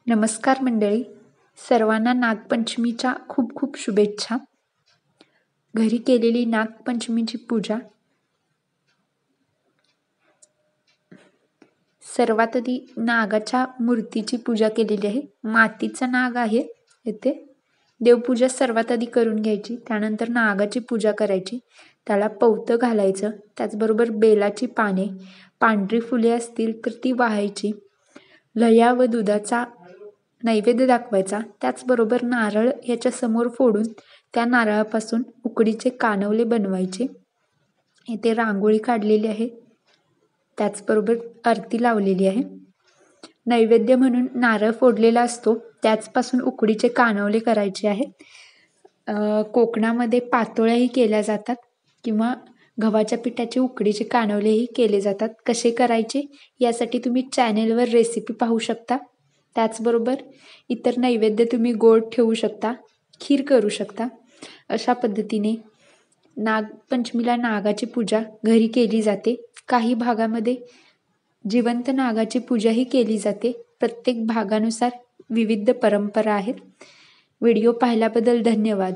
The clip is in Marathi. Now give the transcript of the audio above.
नमस्कार मंडळी, सर्वांना नागपंचमीच्या खूप खूप शुभेच्छा. घरी केलेली नागपंचमीची पूजा. सर्वात आधी नागाच्या मूर्तीची पूजा केलेली आहे. मातीचा नाग आहे येथे. देवपूजा सर्वात आधी करून घ्यायची, त्यानंतर नागाची पूजा करायची, त्याला पवतं घालायचं, त्याचबरोबर बेलाची पाने, पांढरी फुले असतील तर ती वाहायची, लह्या व दुधाचा नैवेद्य दाखवायचा, त्याचबरोबर नारळ याच्या समोर फोडून त्या नारळापासून उकडीचे कानवले बनवायचे. इथे रांगोळी काढलेली आहे, त्याचबरोबर आरती लावलेली आहे. नैवेद्य म्हणून नारळ फोडलेला असतो, त्याचपासून उकडीचे कानवले करायचे आहेत. कोकणामध्ये पातोळ्याही केल्या जातात किंवा गव्हाच्या पिठाचे उकडीचे कानवलेही केले जातात. कसे करायचे यासाठी तुम्ही चॅनेलवर रेसिपी पाहू शकता. त्याचबरोबर इतर नैवेद्य तुम्ही गोड ठेवू शकता, खीर करू शकता. अशा पद्धतीने नागपंचमीला नागाची पूजा घरी केली जाते. काही भागामध्ये जिवंत नागाची पूजाही केली जाते. प्रत्येक भागानुसार विविध परंपरा आहेत. व्हिडिओ पाहिल्याबद्दल धन्यवाद.